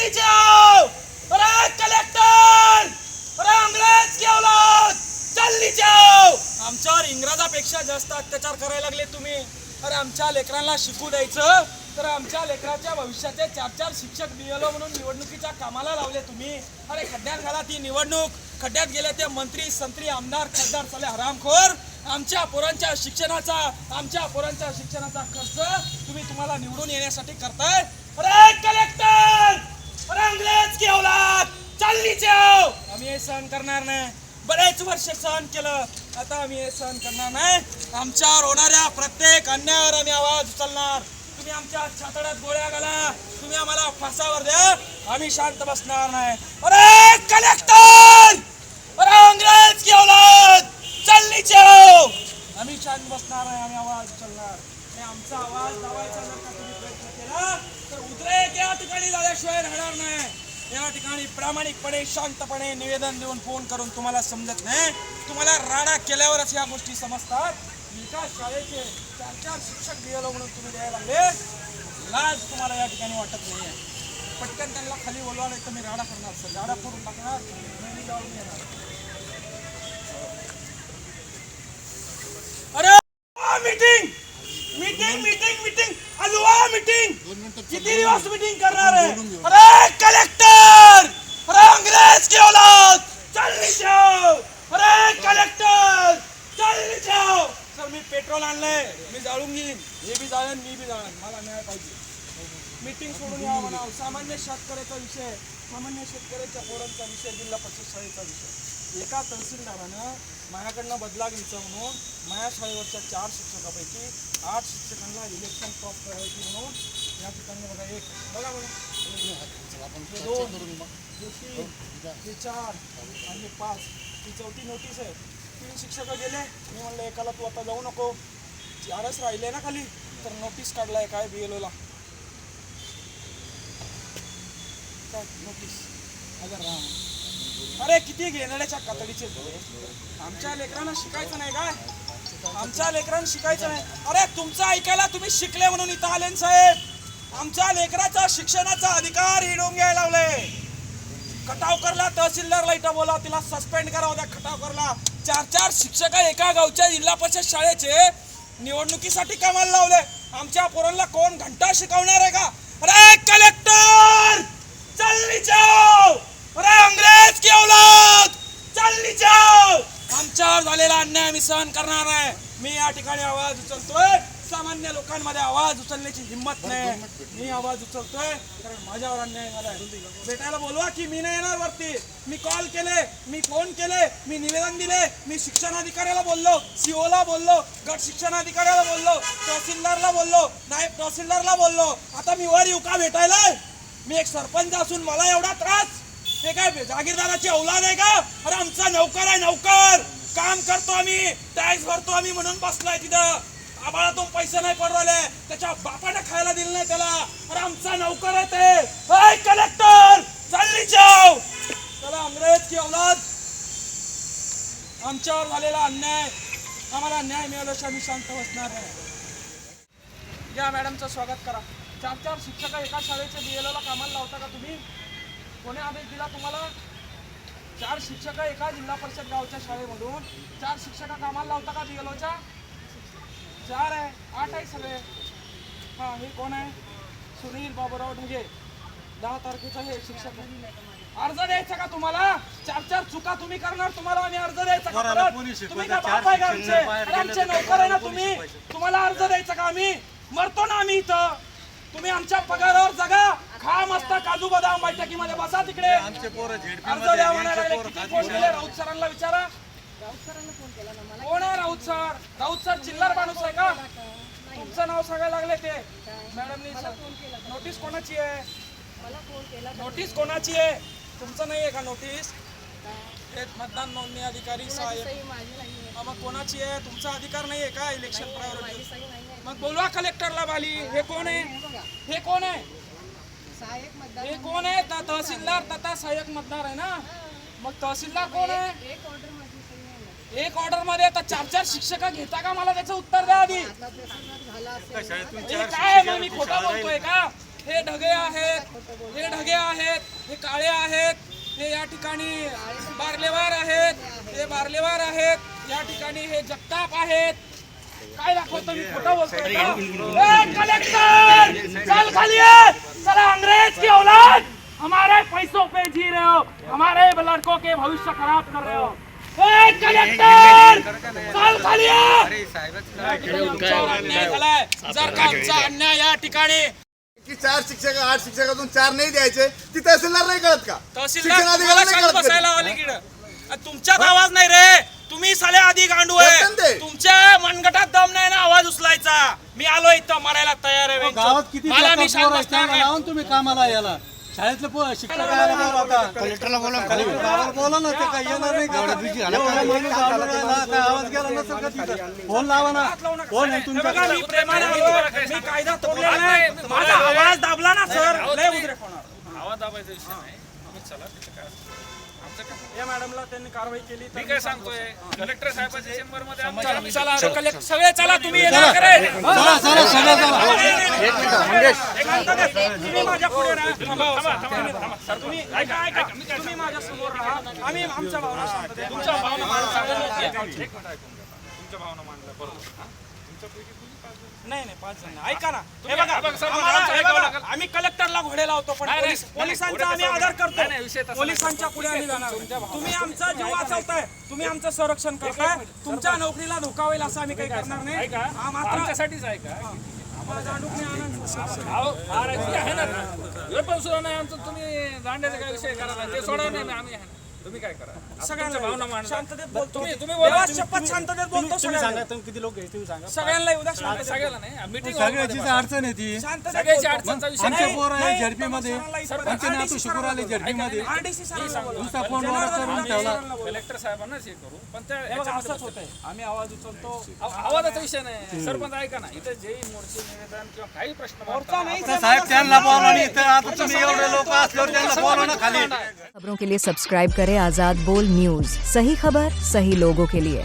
जल्दी जाओ। अरे कलेक्टर, अरे अंग्रेज की औलाद, जल्दी जाओ। आमच्यावर इंग्रजापेक्षा जास्त अत्याचार करायला लागले तुम्ही। अरे आमच्या लेकरांना शिकू द्यायचं तर आमच्या लेकराच्या भविष्याचे 4-4 शिक्षक बीएलओ म्हणून निवडणुकीच्या कामाला लावले तुम्ही। अरे खड्ड्यात घाला ती निवडणूक, खड्ड्यात गेले ते मंत्री संत्री आमदार खासदार साले हरामखोर। आमच्या पोरांच्या शिक्षणाचा खर्च तुम्हाला निवडून येण्यासाठी करताय। अरे कलेक्टर, अरे अंग्रेज की औलाद, जल्दी जाओ। आम्ही हे सहन करणार नाही। बरेच वर्ष सहन केलं, आता आम्ही हे सहन करणार नाही। आमच्यावर होणाऱ्या प्रत्येक अन्यायावर आम्ही आवाज उचलणार। तुम्ही आमच्या छातड्यात गोळ्या घाला, तुम्ही आम्हाला फासावर द्या, आम्ही शांत बसणार नाही। अरे कलेक्टर, अरे अंग्रेज की औलाद, जल्दी जाओ। आम्ही शांत बसणार नाही, आम्ही आवाज उचलणार। आमचा आवाज दाबायचा जर का तुम्ही प्रयत्न केला तर उद्रेक या ठिकाणी झाल्याशिवाय राहणार नाही। या ठिकाणी प्रामाणिकपणे शांतपणे निवेदन देऊन फोन करून तुम्हाला समजत नाही, तुम्हाला राडा केल्यावरच या गोष्टी समजतात। एका शाळेचे 4-4 शिक्षक बीएलओ म्हणून तुम्ही द्यायला लागले, लाज तुम्हाला या ठिकाणी वाटत नाहीये। पटकन त्यांना खाली बोलवा, नाही तर मी राडा करणार सर, राडा करून टाकणार, मी जाऊन येणार। अरे मीटिंग मीटिंग मीटिंग मीटिंग अलवा मीटिंग, किती दिवस मीटिंग करणार आहे? अरे कलेक्टर, अरे अंग्रेज की औलाद, जल्दी जाओ। अरे कलेक्टर, जल्दी जाओ। सर मी पेट्रोल आणलंय, मी जाळून घेईन, हे बी जाळेन मी बी जाळेन, मला न्याय पाहिजे। मीटिंग सोडून या म्हणा। सामान्य शेतकऱ्याचा विषय, सामान्य शेतकऱ्याच्या पोरांचा विषय, जिल्हा परिषद शाळेचा विषय। एका तहसीलदारानं माझ्याकडनं बदला घ्यायचा म्हणून माझ्या शाळेवरच्या 4 शिक्षकापैकी 8 शिक्षकांना इलेक्शन टॉप करायची म्हणून या ठिकाणी बघा, एक बघा बघा, 2, 3, 4 आणि 5 ही 4थी नोटीस आहे। 3 शिक्षक गेले, मी म्हणलं एकाला तू आता जाऊ नको, 4च राहिले ना खाली, तर नोटीस काढलाय काय बीएलओला, काय नोटीस अगर राम। अरे किती घेणाऱ्याच्या कातडीचे, आमच्या लेकरांना शिकायचं नाही काय? आमच्या लेकरांना शिकायचं नाही। अरे तुमचं ऐकायला तुम्ही शिकले म्हणून इथं आले साहेब। आमच्या लेकराचा शिक्षणाचा अधिकार हिडून घ्यायला लावले। खटावकरला तहसीलदारला इथं बोला, तिला सस्पेंड करा उद्या खटावकरला। 4-4 शिक्षक एका गावच्या जिल्हा परिषद शाळेचे निवडणुकीसाठी कामाला लावले। आमच्या पोरांना कोण घंटा शिकवणार आहे का? अरे कलेक्टर, जल्दी जाओ। अरे अंग्रेज की औलाद, जल्दी जाओ। आमच्यावर झालेला अन्याय आम्ही सहन करणार नाही। मी या ठिकाणी आवाज उचलतोय, सामान्य लोकांमध्ये आवाज उचलण्याची हिंमत नाही, मी आवाज उचलतोय कारण माझ्यावर अन्याय झालाय। भेटायला बोलवा की मी नाही येणार वरती। मी कॉल केले, मी फोन केले, मी निवेदन दिले, मी शिक्षण अधिकाऱ्याला बोललो, सीओला बोललो, गट शिक्षण अधिकाऱ्याला बोललो, तहसीलदारला बोललो, नायब तहसीलदारला बोललो। आता मी वर येऊ का भेटायला? मी एक सरपंच असून मला एवढा त्रास? हे काय जागीरदाराची औलाद आहे का? अरे आमचा नौकर आहे, नौकर, काम करतो आम्ही, टॅक्स भरतो आम्ही म्हणून बसलाय तिथं। आबाळातून पैसे नाही पडवले, त्याच्या बापाने खायला दिलं नाही त्याला। अरे आमचा नौकर आहे ते। कलेक्टर, जल्दी जाओ। चला अंग्रेज की औलाद, आमच्यावर झालेला अन्याय, आम्हाला न्याय मिळाल्याशिवाय आम्ही शांत बसणार नाही। या मॅडमचं स्वागत करा। 4-4 शिक्षक एका शाळेच्या बीएलओला कामाला लावता का तुम्ही? कोणी आदेश दिला तुम्हाला? 4 शिक्षक एका जिल्हा परिषद गावच्या शाळेमधून 4 शिक्षक कामाला लावता का बीएलओच्या? 4 आहे, 8 आहे सगळे। हां, हे कोण आहे? सुनील बाबूराव ढगे, 10 तारखेचा हे शिक्षक। अर्ज द्यायचा का तुम्हाला? 4-4 चुका तुम्ही करणार, तुम्हाला आम्ही अर्ज द्यायचा का? तुम्ही का बाप आहे का आमचे? आमचे नौकर आहे ना तुम्ही, तुम्हाला अर्ज द्यायचा का? आम्ही मरतो ना आम्ही इथं, तुम्ही आमच्या पगारावर जगा, खा मस्त काजू बदाम, बैठकीमध्ये बसा तिकडे। अर्ज द्या म्हणायला लागले, किती फोन केले? राऊत सरांना विचारा। कोण आहे राऊत सर? राऊत सर चिल्लर माणूस आहे का? तुमचं नाव सांगायला लागले ते मॅडमनी। नोटीस कोणाची आहे? नोटीस कोणाची आहे? तुमचं नाही आहे का नोटीस? मतदान नोंदणी अधिकारी साहेब, मग कोणाची आहे? तुमचा अधिकार नाही आहे का इलेक्शन प्रायोरिटी? मग बोलवा कलेक्टरला बाली। हे कोण आहे? हे कोण आहे? हे कोण आहे? तहसीलदार तथा सहाय्यक मतदार आहे ना? मग तहसीलदार कोण आहे? एक ऑर्डर मध्ये आता 4-4 शिक्षक घेता का? मला त्याचं उत्तर द्या आधी। काय मग मी खोटं बोलतोय का? हे ढगे आहेत, हे ढगे आहेत, हे काळे आहेत, हे या ठिकाणी बारलेवार आहेत, हे बारलेवार आहेत, या ठिकाणी हे जगताप आहेत. काय दाखवतो मी, खोटं बोलतोय का? ए, कलेक्टर चल खाली ये. चला, अंग्रेज की औलाद, हमारे पैसों पे जी रहे हो, हमारे लड़कों के भविष्य खराब कर रहे हो. ए, कलेक्टर चल खाली ये. आमच्यावर अन्याय झालाय. जर का आमचा अन्याय या ठिकाणी की 4 शिक्षक 8 शिक्षकातून 4 नाही द्यायचे, ती तहसीलदार नाही कळत का? तहसीलदार शिक्षणाधिकारी नाही कळत का? बसायला अलीकडं. तुमच्यात आवाज नाही रे, तुम्ही साले आधी गांडू आहे. बोलतात ते. तुमच्या मनगटात दम नाही ना आवाज उचलायचा. मी आलो इथं मरायला तयार आहे. गावात किती मला मी शांत पोरं आहेत, बसणार त्यांना नाही. लावून तुम्ही कामाला याला शाळेतले शिक्षक यायला बोलवता. गावाला बोला ना, ते काय येणार नाही का? एवढा माणूस आला राहिला, काय आवाज गेला नसेल का तिथं? फोन लावा ना. फोन आहे हे तुमच्या बघा, मी प्रेमाने आलोय. मी कायदा तोडलेला नाही. माझा आवाज दाबला ना सर, लय उद्रेक होणार. आवाज दाबायचा विषय नाही. आम्ही चला तिथे काय या मॅडमला त्यांनी कारवाई केली. मी काय सांगतोय, कलेक्टर साहेबांच्या चेंबर मध्ये आमच्या सगळे चला, तुम्ही येणार करे. चला चला सगळं चला. तुम्ही माझ्या पुढे राहा. तुम्ही ऐका, ऐका. तुम्ही माझ्या समोर राहा. आम्ही आमच्या भावना शांत देतो. तुमच्या भावना मांडल्या बरोबर. नाही नाही, 5 जण ऐका ना. हे तुम्ही- बघा, बघा, सर, आम्हाला- आमचं हे ऐकावं बघा, लागेल. आम्ही कलेक्टरला घोडे लावतो, पण नाही, नाही, पोलिसांचा नाही, आम्ही आदर करतो. नाही, नाही, विषय तसा नाही. पोलिसांच्या पुढे आम्ही जाणार. तुम्ही आमचा जीव वाचवताय, तुम्ही आमचं संरक्षण करताय. तुमच्या नोकरीला धोका होईल असं आम्ही काही करणार नाही. ऐका, हा मात्र आमच्यासाठीच ऐका. आम्हाला दांडूकने आनंद. अहो, महाराज आहे ना, हे पण सुद्धा नाही आमचं. तुम्ही दांड्याचा काय विषय करा ना, ते सोडा नाही, आम्ही आहे ना. तुम्ही काय करा, सगळ्यांना भावना मांडा. शांततेत बोलतो. तुम्ही बोला. देवाची शपथ शांततेत बोलतो. तुम्ही सगळ्यांना. सांगा, तुम्ही किती लोक आहे तुम्ही सांगा. सगळ्यांना येऊ द्या शांततेत. सगळ्याला नाही, मीटिंग सगळ्याचीच अडचण आहे ती. शांततेत सगळ्याची बोलतो. अडचणचा विषय आमचे नाही. पोर आहे नाही, झडपी मध्ये, सरपंचाला आमचे नातू RDC शुक्र आले झडपी मध्ये. RDC सरांना बोलवा. नुसता फोन वर करून ठेवला. कलेक्टर साहेबांनाच हे करू, पण त्या हे बघा, असंच होतंय. आम्ही आवाज उचलतो. आवाजाचा विषय नाही. सरपंच ऐका ना, इथं जे मोर्चे निवेदन किंवा काही प्रश्न मोर्चा नाही, आता साहेब त्यांना बोलवा आणि इथं आता तुम्ही एवढे लोक असल्यावर त्यांना बोलवा ना खाली. खबरों के लिए सब्सक्राइब करें आजाद बोल न्यूज, सही खबर सही लोगों के लिए.